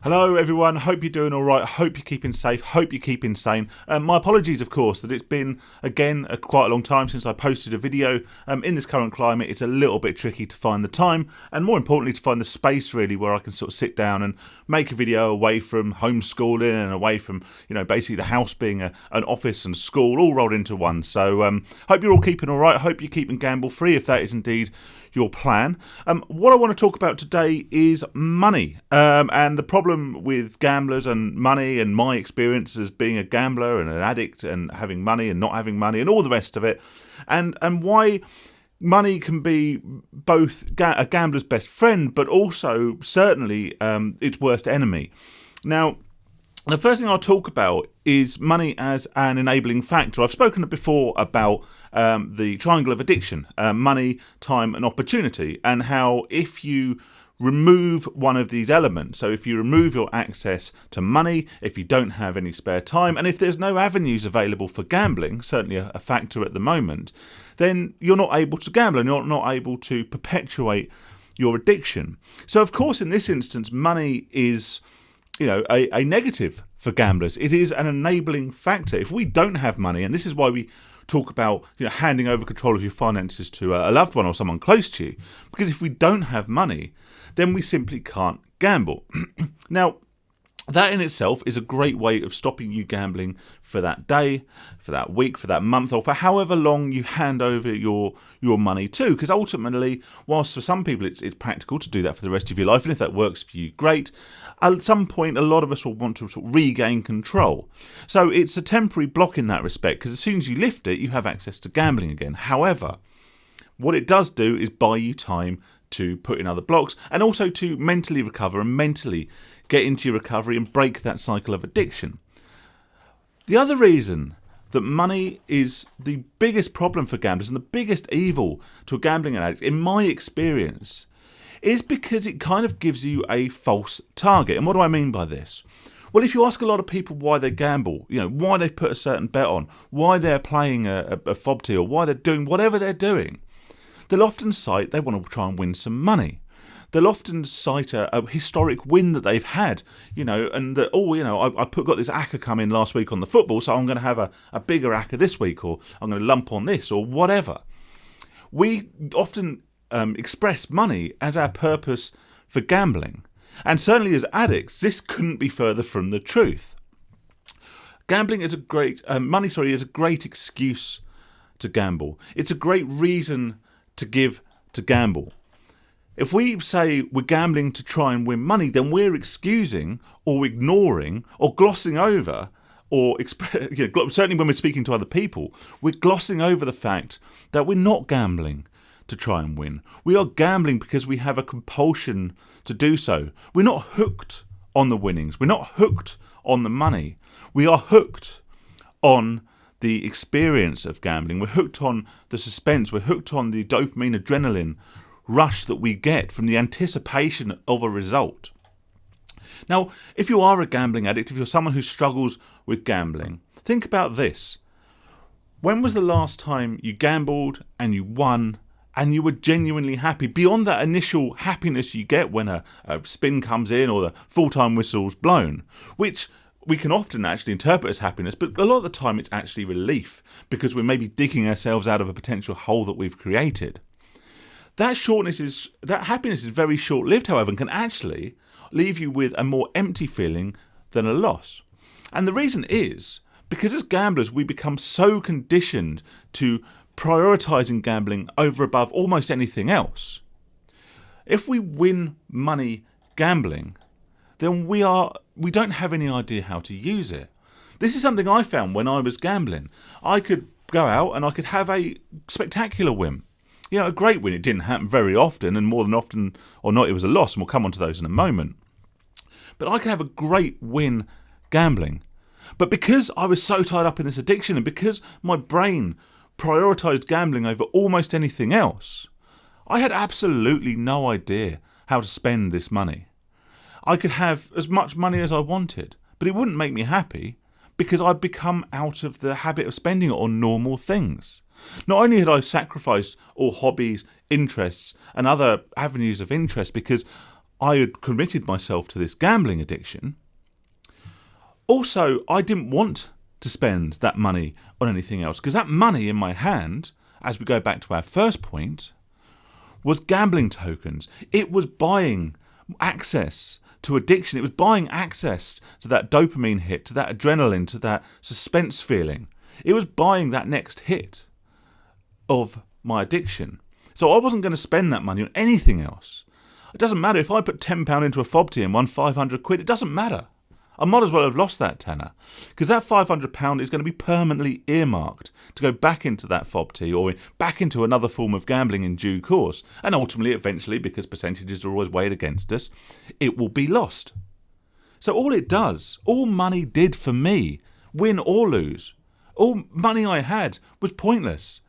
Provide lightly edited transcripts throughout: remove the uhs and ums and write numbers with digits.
Hello everyone, hope you're doing alright, hope you're keeping safe, hope you're keeping sane. My apologies of course that it's been again quite a long time since I posted a video. In this current climate it's a little bit tricky to find the time and more importantly to find the space really where I can sort of sit down and make a video away from homeschooling and away from basically the house being an office and school all rolled into one. So hope you're all keeping alright, hope you're keeping gamble free if that is indeed your plan. What I want to talk about today is money and the problem with gamblers and money and my experience as being a gambler and an addict and having money and not having money and all the rest of it, and why money can be both a gambler's best friend but also certainly its worst enemy. Now, the first thing I'll talk about is money as an enabling factor. I've spoken before about the triangle of addiction, money, time and opportunity, and how if you remove one of these elements, so if you remove your access to money, if you don't have any spare time, and if there's no avenues available for gambling, certainly a factor at the moment, then you're not able to gamble and you're not able to perpetuate your addiction. So of course in this instance money is a negative for gamblers. It is an enabling factor. If we don't have money, and this is why we talk about handing over control of your finances to a loved one or someone close to you, because if we don't have money, then we simply can't gamble. Now, that in itself is a great way of stopping you gambling for that day, for that week, for that month, or for however long you hand over your money to. Because ultimately, whilst for some people it's practical to do that for the rest of your life, and if that works for you, great. At some point, a lot of us will want to sort of regain control. So it's a temporary block in that respect, because as soon as you lift it, you have access to gambling again. However, what it does do is buy you time to put in other blocks and also to mentally recover and mentally get into your recovery and break that cycle of addiction. The other reason that money is the biggest problem for gamblers and the biggest evil to a gambling addict, in my experience, is because it kind of gives you a false target. And what do I mean by this? Well, if you ask a lot of people why they gamble, why they've put a certain bet on, why they're playing a fob tee, or why they're doing whatever they're doing, they'll often cite they want to try and win some money. They'll often cite a historic win that they've had, and that, I got this ACCA come in last week on the football, so I'm going to have a bigger ACCA this week, or I'm going to lump on this, or whatever. We often express money as our purpose for gambling. And certainly as addicts, this couldn't be further from the truth. Gambling is money is a great excuse to gamble. It's a great reason to give to gamble. If we say we're gambling to try and win money, then we're excusing or ignoring or glossing over, or certainly when we're speaking to other people, we're glossing over the fact that we're not gambling to try and win. We are gambling because we have a compulsion to do so. We're not hooked on the winnings. We're not hooked on the money. We are hooked on the experience of gambling. We're hooked on the suspense. We're hooked on the dopamine, adrenaline rush that we get from the anticipation of a result. Now, if you are a gambling addict, if you're someone who struggles with gambling, think about this. When was the last time you gambled and you won and you were genuinely happy, beyond that initial happiness you get when a spin comes in or the full-time whistle's blown, which we can often actually interpret as happiness, but a lot of the time it's actually relief because we're maybe digging ourselves out of a potential hole that we've created. That happiness is very short-lived, however, and can actually leave you with a more empty feeling than a loss. And the reason is because as gamblers we become so conditioned to prioritising gambling over above almost anything else. If we win money gambling, then we don't have any idea how to use it. This is something I found when I was gambling. I could go out and I could have a spectacular win. A great win. It didn't happen very often, and more than often or not, it was a loss, and we'll come on to those in a moment. But I could have a great win gambling. But because I was so tied up in this addiction, and because my brain prioritised gambling over almost anything else, I had absolutely no idea how to spend this money. I could have as much money as I wanted, but it wouldn't make me happy because I'd become out of the habit of spending it on normal things. Not only had I sacrificed all hobbies, interests and other avenues of interest because I had committed myself to this gambling addiction, also I didn't want to spend that money on anything else, because that money in my hand, as we go back to our first point, was gambling tokens. It was buying access to addiction. It was buying access to that dopamine hit, to that adrenaline, to that suspense feeling. It was buying that next hit of my addiction. So I wasn't going to spend that money on anything else. It doesn't matter if I put £10 into a fob tee and won 500 quid. It doesn't matter. I might as well have lost that tenner, because that £500 is going to be permanently earmarked to go back into that fob tee or back into another form of gambling in due course. And ultimately, eventually, because percentages are always weighed against us, it will be lost. So all money did for me, win or lose, all money I had was pointless,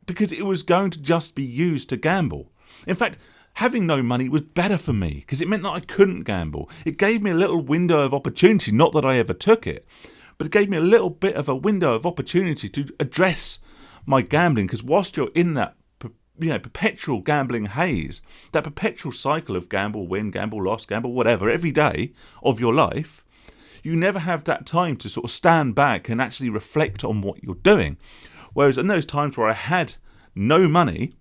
because it was going to just be used to gamble. In fact, having no money was better for me, because it meant that I couldn't gamble. It gave me a little window of opportunity, not that I ever took it, but it gave me a little bit of a window of opportunity to address my gambling, because whilst you're in that perpetual gambling haze, that perpetual cycle of gamble, win, gamble, loss, gamble, whatever, every day of your life, you never have that time to sort of stand back and actually reflect on what you're doing. Whereas in those times where I had no money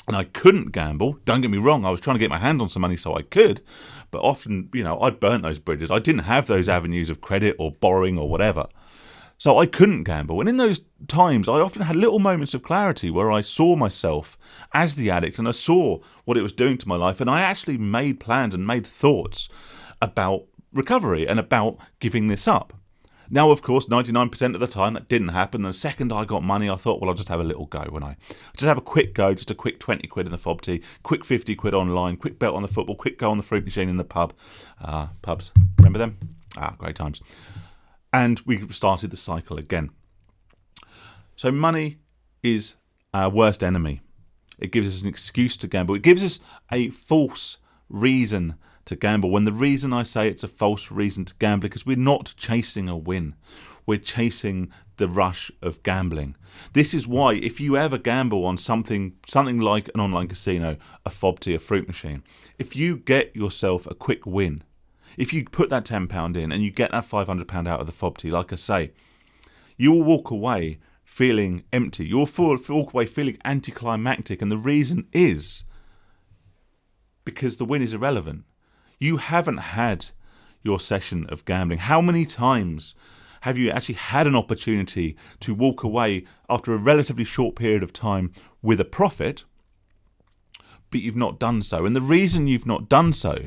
and I couldn't gamble, don't get me wrong, I was trying to get my hand on some money so I could, but often, I'd burnt those bridges. I didn't have those avenues of credit or borrowing or whatever. So I couldn't gamble. And in those times, I often had little moments of clarity where I saw myself as the addict and I saw what it was doing to my life. And I actually made plans and made thoughts about recovery and about giving this up. Now, of course, 99% of the time that didn't happen. The second I got money, I thought, well, I'll just have a little go, won't I? Just have a quick go, just a quick 20 quid in the fob tee, quick 50 quid online, quick bet on the football, quick go on the fruit machine in the pub. Pubs, remember them? Great times. And we started the cycle again. So money is our worst enemy. It gives us an excuse to gamble. It gives us a false reason to gamble, when the reason I say it's a false reason to gamble, because we're not chasing a win. We're chasing the rush of gambling. This is why if you ever gamble on something like an online casino, a fob tee, a fruit machine, if you get yourself a quick win, if you put that £10 in and you get that £500 out of the fob tee, like I say, you will walk away feeling empty. You'll walk away feeling anticlimactic, and the reason is because the win is irrelevant. You haven't had your session of gambling. How many times have you actually had an opportunity to walk away after a relatively short period of time with a profit, but you've not done so? And the reason you've not done so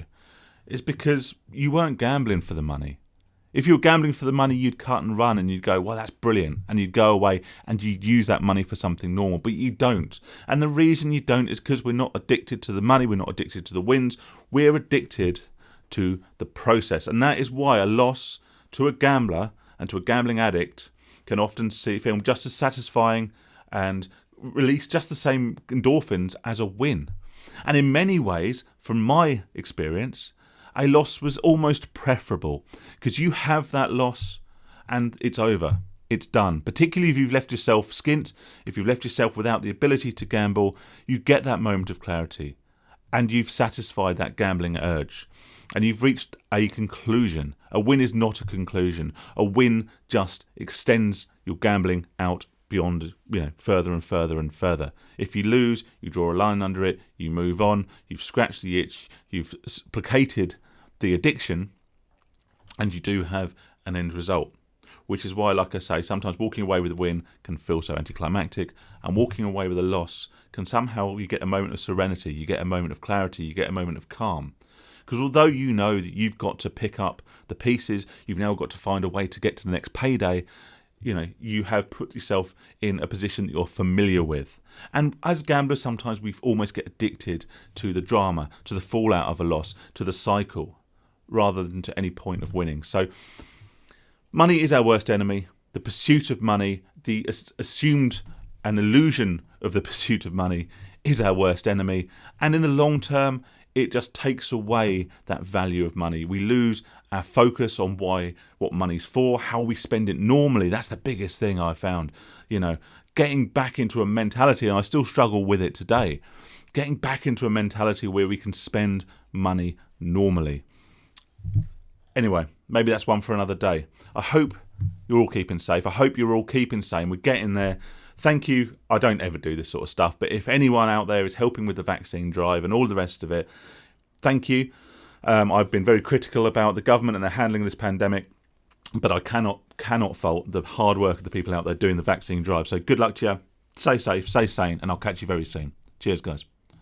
is because you weren't gambling for the money. If you were gambling for the money, you'd cut and run and you'd go, well, that's brilliant. And you'd go away and you'd use that money for something normal, but you don't. And the reason you don't is because we're not addicted to the money. We're not addicted to the wins. We're addicted to the process. And that is why a loss to a gambler and to a gambling addict can often feel just as satisfying and release just the same endorphins as a win. And in many ways, from my experience, a loss was almost preferable, because you have that loss and it's over. It's done. Particularly if you've left yourself skint, if you've left yourself without the ability to gamble, you get that moment of clarity and you've satisfied that gambling urge and you've reached a conclusion. A win is not a conclusion. A win just extends your gambling out beyond, further and further and further. If you lose, you draw a line under it, you move on, you've scratched the itch, you've placated the addiction, and you do have an end result. Which is why, like I say, sometimes walking away with a win can feel so anticlimactic, and walking away with a loss can somehow, you get a moment of serenity, you get a moment of clarity, you get a moment of calm. Because although you know that you've got to pick up the pieces, you've now got to find a way to get to the next payday, you have put yourself in a position that you're familiar with. And as gamblers, sometimes we almost get addicted to the drama, to the fallout of a loss, to the cycle, rather than to any point of winning. So money is our worst enemy. The pursuit of money, the assumed and illusion of the pursuit of money is our worst enemy. And in the long term, it just takes away that value of money. We lose our focus on what money's for, how we spend it normally. That's the biggest thing I found. Getting back into a mentality, and I still struggle with it today, getting back into a mentality where we can spend money normally. Anyway, maybe that's one for another day. I hope you're all keeping safe. I hope you're all keeping sane. We're getting there. Thank you. I don't ever do this sort of stuff, but if anyone out there is helping with the vaccine drive and all the rest of it, thank you. I've been very critical about the government and their handling of this pandemic, but I cannot fault the hard work of the people out there doing the vaccine drive. So good luck to you. Stay safe, stay sane, and I'll catch you very soon. Cheers, guys.